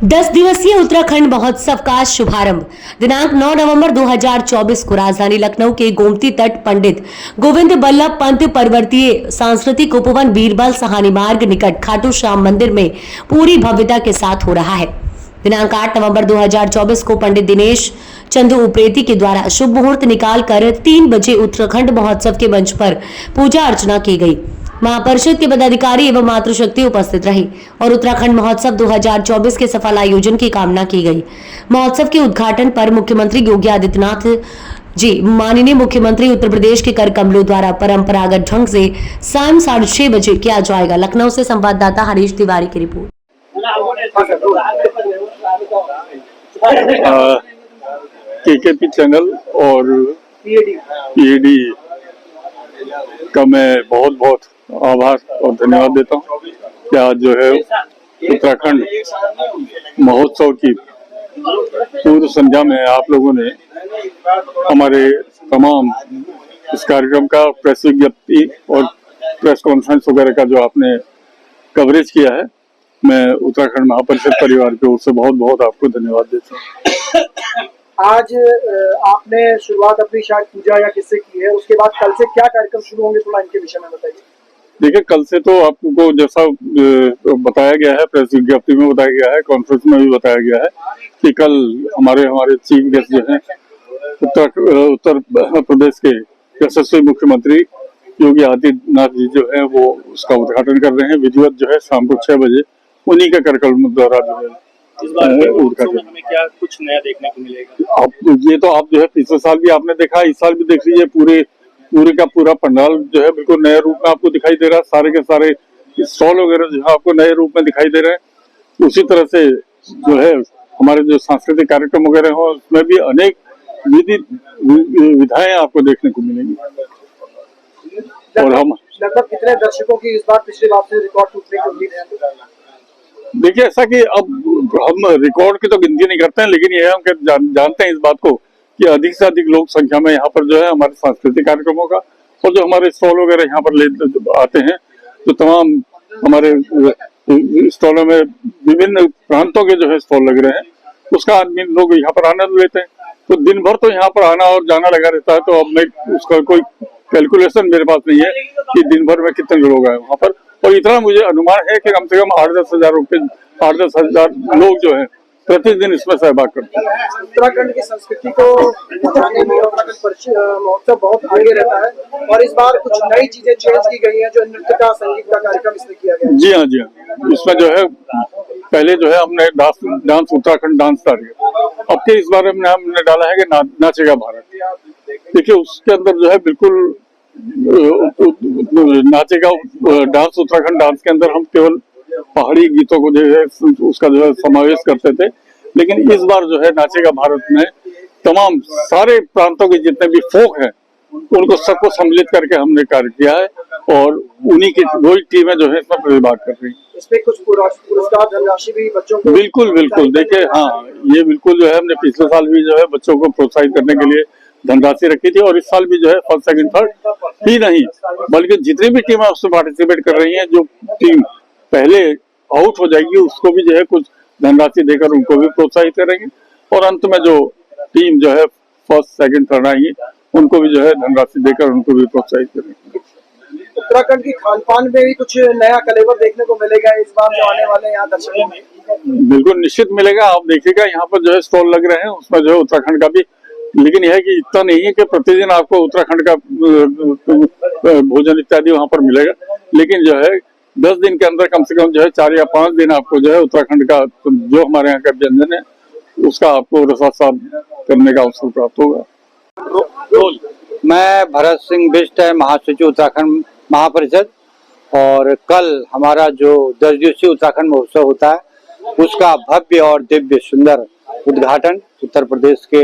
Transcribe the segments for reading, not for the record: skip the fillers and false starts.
10 दिवसीय उत्तराखंड महोत्सव का शुभारंभ दिनांक 9 नवंबर 2024 को राजधानी लखनऊ के गोमती तट पंडित गोविंद बल्लभ पंत पर्वतीय सांस्कृतिक उपवन बीरबल सहानी मार्ग निकट खाटू श्याम मंदिर में पूरी भव्यता के साथ हो रहा है। दिनांक 8 नवंबर 2024 को पंडित दिनेश चंदू उप्रेती के द्वारा शुभ मुहूर्त निकालकर 3 बजे उत्तराखंड महोत्सव के मंच पर पूजा अर्चना की गई। महापरिषद के पदाधिकारी एवं मातृशक्ति उपस्थित रही और उत्तराखंड महोत्सव 2024 के सफल आयोजन की कामना की गई। महोत्सव के उद्घाटन पर मुख्यमंत्री योगी आदित्यनाथ जी, माननीय मुख्यमंत्री उत्तर प्रदेश के कर कमलों द्वारा परंपरागत ढंग से शाम 6:30 बजे किया जाएगा। लखनऊ से संवाददाता हरीश तिवारी की रिपोर्ट। केकेपी चैनल और पीएडी का मैं बहुत बहुत आभार और धन्यवाद देता हूँ कि आज जो है उत्तराखंड महोत्सव की पूर्व संध्या में आप लोगों ने हमारे तमाम इस कार्यक्रम का प्रेस विज्ञप्ति और प्रेस कॉन्फ्रेंस वगैरह का जो आपने कवरेज किया है, मैं उत्तराखंड महापरिषद परिवार की ओर से बहुत बहुत आपको धन्यवाद देता हूँ। आज आपने शुरुआत अपनी शायद पूजा या किससे की है, उसके बाद कल से क्या कार्यक्रम शुरू होंगे, थोड़ा इनके विषय में बताइए। देखिए, कल से तो आपको जैसा बताया गया है, प्रेस विज्ञप्ति में बताया गया है, कॉन्फ्रेंस में भी बताया गया है कि कल हमारे चीफ गेस्ट जो हैं उत्तर प्रदेश के यशस्वी मुख्यमंत्री योगी आदित्यनाथ जी जो है वो उसका उद्घाटन कर रहे हैं। विधिवत जो है शाम को 6 बजे उन्हीं के कार्यक्रम द्वारा जो है इस बार के उत्सव में हमें क्या कुछ नया देखने को मिलेगा? ये तो आप जो है पिछले साल भी आपने देखा, इस साल भी देख लीजिए, पूरे का पूरा पंडाल जो है बिल्कुल नए रूप में आपको दिखाई दे रहा है। सारे के सारे स्टॉल वगैरह जो है आपको नए रूप में दिखाई दे रहे हैं। उसी तरह से जो है हमारे जो सांस्कृतिक कार्यक्रम वगैरह हो उसमें भी अनेक विधाएं आपको देखने को मिलेंगी। और हम लगभग कितने दर्शकों की इस बार पिछली बार से रिकॉर्ड टूटने की उम्मीद है? देखिए, ऐसा कि अब हम रिकॉर्ड की तो गिनती नहीं करते हैं, लेकिन ये हम जानते हैं इस बात को कि अधिक से अधिक लोग संख्या में यहाँ पर जो है हमारे सांस्कृतिक कार्यक्रमों का और जो हमारे स्टॉल वगैरह यहाँ पर आते हैं, तो तमाम हमारे स्टॉलों में विभिन्न प्रांतों के जो है स्टॉल लग रहे हैं, उसका आदमी लोग यहाँ पर आनंद लेते हैं। तो दिन भर तो यहाँ पर आना और जाना लगा रहता है, तो अब मैं उसका कोई कैलकुलेशन मेरे पास नहीं है कि दिन भर में कितने लोग आए वहाँ पर। और इतना मुझे अनुमान है कि कम से कम 8-10 हजार लोग जो है प्रतिदिन इसमें सहभाग करते हैं। उत्तराखंड की संस्कृति को बताने में उत्तराखंड महोत्सव बहुत आगे रहता है और इस बार कुछ नई चीजें चेंज की गई हैं, जो नृत्य का, संगीत का कार्यक्रम इसमें किया गया है। जी हाँ, इसमें जो है पहले जो है हमने डांस उत्तराखंड डांस था, अब के इस बार हमने डाला है कि नाचेगा भारत। देखिए, उसके अंदर जो है बिल्कुल नाचेगा डांस, उत्तराखंड डांस के अंदर हम केवल पहाड़ी गीतों को जो है उसका जो है समावेश करते थे, लेकिन इस बार जो है नाचेगा भारत में तमाम सारे प्रांतों के जितने भी फोक हैं उनको सबको सम्मिलित करके हमने कार्य किया है और उन्हीं की वही टीमें जो है इसमें प्रतिभाग कर रही हैं। इसमें कुछ पुरस्कार धनराशि भी बच्चों को बिल्कुल देखिए, हाँ, ये बिल्कुल जो है हमने पिछले साल भी जो है बच्चों को प्रोत्साहित करने के लिए धनराशि रखी थी और इस साल भी जो है फर्स्ट, सेकंड, थर्ड ही नहीं बल्कि जितनी भी टीमें उसमें पार्टिसिपेट कर रही हैं, जो टीम पहले आउट हो जाएगी उसको भी जो है कुछ धनराशि देकर उनको भी प्रोत्साहित करेंगे और अंत में जो टीम जो है फर्स्ट, सेकंड, थर्ड आएंगी उनको भी जो है धनराशि देकर उनको भी प्रोत्साहित करेंगे। उत्तराखंड की खान पान में भी कुछ नया कलेवर देखने को मिलेगा इस बार जो आने वाले यहाँ दर्शकों में? बिल्कुल निश्चित मिलेगा। आप देखिएगा यहाँ पर जो है स्टॉल लग रहे हैं, उसमें जो है उत्तराखंड का भी, लेकिन यह है कि इतना नहीं है कि प्रतिदिन आपको उत्तराखंड का भोजन इत्यादि वहाँ पर मिलेगा, लेकिन जो है 10 दिन के अंदर कम से कम जो है 4 या 5 दिन आपको जो है उत्तराखंड का जो हमारे यहाँ का व्यंजन है उसका आपको रसास्वाद करने का अवसर प्राप्त होगा। मैं भरत सिंह बिष्ट है, महासचिव उत्तराखंड महापरिषद, और कल हमारा जो 10 दिवसीय उत्तराखंड महोत्सव होता है उसका भव्य और दिव्य सुंदर उद्घाटन उत्तर प्रदेश के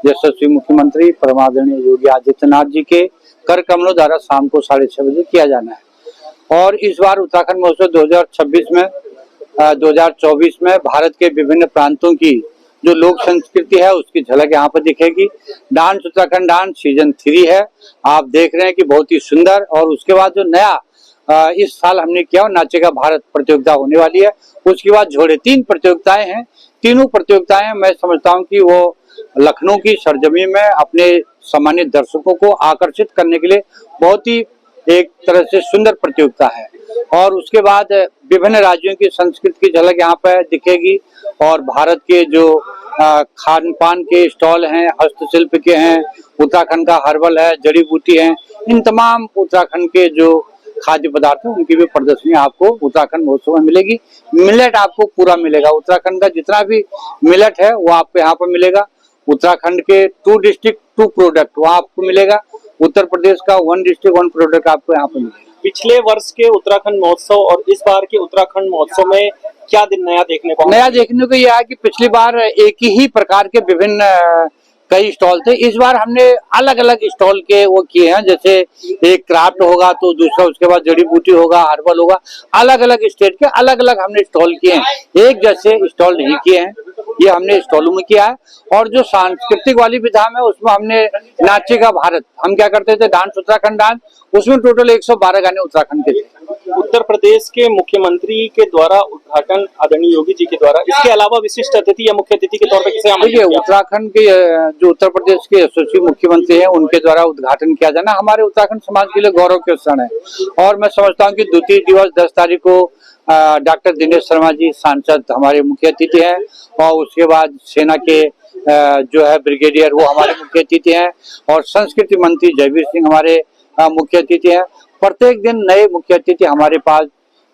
यशस्वी मुख्यमंत्री परमादरणीय योगी आदित्यनाथ जी के कर कमलों द्वारा शाम को 6:30 बजे किया जाना है। और इस बार उत्तराखंड महोत्सव 2024 में भारत के विभिन्न प्रांतों की जो लोक संस्कृति है उसकी झलक यहाँ पर दिखेगी। डांस उत्तराखंड डांस सीजन 3 है, आप देख रहे हैं कि बहुत ही सुंदर। और उसके बाद जो नया इस साल हमने किया और नाचेगा भारत प्रतियोगिता होने वाली है। उसके बाद जोड़े 3 प्रतियोगिताएं हैं। तीनों प्रतियोगिताएं मैं समझता हूं कि वो लखनऊ की सरजमी में अपने सम्मानित दर्शकों को आकर्षित करने के लिए बहुत ही एक तरह से सुंदर प्रतियोगिता है। और उसके बाद विभिन्न राज्यों की संस्कृति की झलक यहाँ पर दिखेगी और भारत के जो खान पान के स्टॉल हैं, हस्तशिल्प के हैं, उत्तराखंड का हर्बल है, जड़ी बूटी है, इन तमाम उत्तराखंड के जो खाद्य पदार्थ है उनकी भी प्रदर्शनी आपको उत्तराखंड महोत्सव में मिलेगी। मिलेट आपको पूरा मिलेगा, उत्तराखंड का जितना भी मिलेट है वो आपको यहाँ पर मिलेगा। उत्तराखंड के 2 डिस्ट्रिक्ट 2 प्रोडक्ट वहाँ आपको मिलेगा। उत्तर प्रदेश का 1 डिस्ट्रिक्ट 1 प्रोडक्ट आपको यहाँ पर मिलेगा। पिछले वर्ष के उत्तराखंड महोत्सव और इस बार के उत्तराखंड महोत्सव में क्या दिन नया देखने को नया देखने को यह है कि पिछली बार एक ही प्रकार के विभिन्न कई स्टॉल थे। इस बार हमने अलग अलग स्टॉल के वो किए हैं, जैसे एक क्राफ्ट होगा तो दूसरा उसके बाद जड़ी बूटी होगा, हर्बल होगा, अलग अलग स्टेट के अलग अलग हमने स्टॉल किए हैं। एक जैसे स्टॉल नहीं किए हैं, ये हमने स्टॉलों में किया है। और जो सांस्कृतिक वाली विधा में उसमें हमने नाचेगा भारत, हम क्या करते थे डांस, उत्तराखंड डांस, उसमें टोटल 112 गाने उत्तराखंड के थे। उत्तर प्रदेश के मुख्यमंत्री के द्वारा उद्घाटन आदरणीय योगी जी के द्वारा, इसके अलावा विशिष्ट अतिथि या मुख्य अतिथि के तौर पर किसे आमंत्रित किया? उत्तराखंड के जो उत्तर प्रदेश के यशस्वी मुख्यमंत्री हैं उनके द्वारा उद्घाटन किया जाना हमारे उत्तराखंड समाज के लिए गौरव के क्षण है। और मैं समझता हूँ कि द्वितीय दिवस 10 तारीख को डॉक्टर दिनेश शर्मा जी सांसद हमारे मुख्य अतिथि हैं और उसके बाद सेना के जो है ब्रिगेडियर वो हमारे मुख्य अतिथि हैं और संस्कृति मंत्री जयवीर सिंह हमारे मुख्य अतिथि हैं। प्रत्येक दिन नए मुख्य अतिथि हमारे पास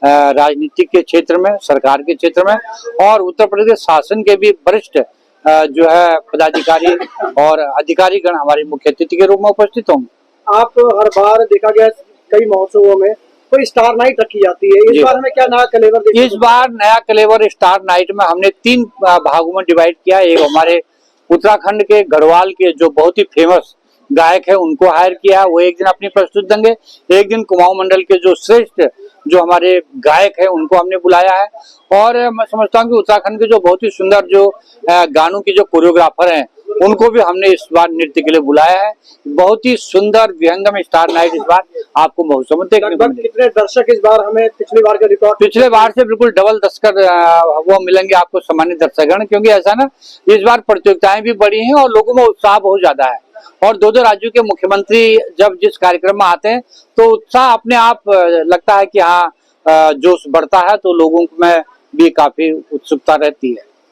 राजनीतिक के क्षेत्र में, सरकार के क्षेत्र में और उत्तर प्रदेश शासन के भी वरिष्ठ जो है पदाधिकारी और अधिकारी गण हमारे मुख्य अतिथि के रूप में उपस्थित होंगे। आप हर बार देखा गया कई महोत्सवों में कोई स्टार नाइट रखी जाती है, इस बार हमें क्या नया कलेवर देखने इस बार नया कलेवर स्टार नाइट में हमने 3 भागों में डिवाइड किया। एक हमारे उत्तराखंड के गढ़वाल के जो बहुत ही फेमस गायक है उनको हायर किया, वो एक दिन अपनी प्रस्तुति देंगे। एक दिन कुमाऊं मंडल के जो श्रेष्ठ जो हमारे गायक है उनको हमने बुलाया है। और मैं समझता हूँ कि उत्तराखंड के जो बहुत ही सुंदर जो गानों की जो कोरियोग्राफर हैं उनको भी हमने इस बार नृत्य के लिए बुलाया है। बहुत ही सुंदर विहंगम स्टार नाइट इस बार आपको महोत्सव में देखने को मिलेगा। कितने दर्शक इस बार हमें पिछली बार का रिकॉर्ड? पिछले बार से बिल्कुल डबल दस्कर वो मिलेंगे आपको सम्मानित दर्शकगण, क्योंकि ऐसा ना इस बार प्रतियोगिताएं भी बढ़ी हैं और लोगों में उत्साह बहुत ज्यादा है। और 2 राज्यों के मुख्यमंत्री जब जिस कार्यक्रम में आते हैं तो उत्साह अपने आप लगता है कि हाँ जोश बढ़ता है, तो लोगों में भी काफी उत्सुकता रहती है।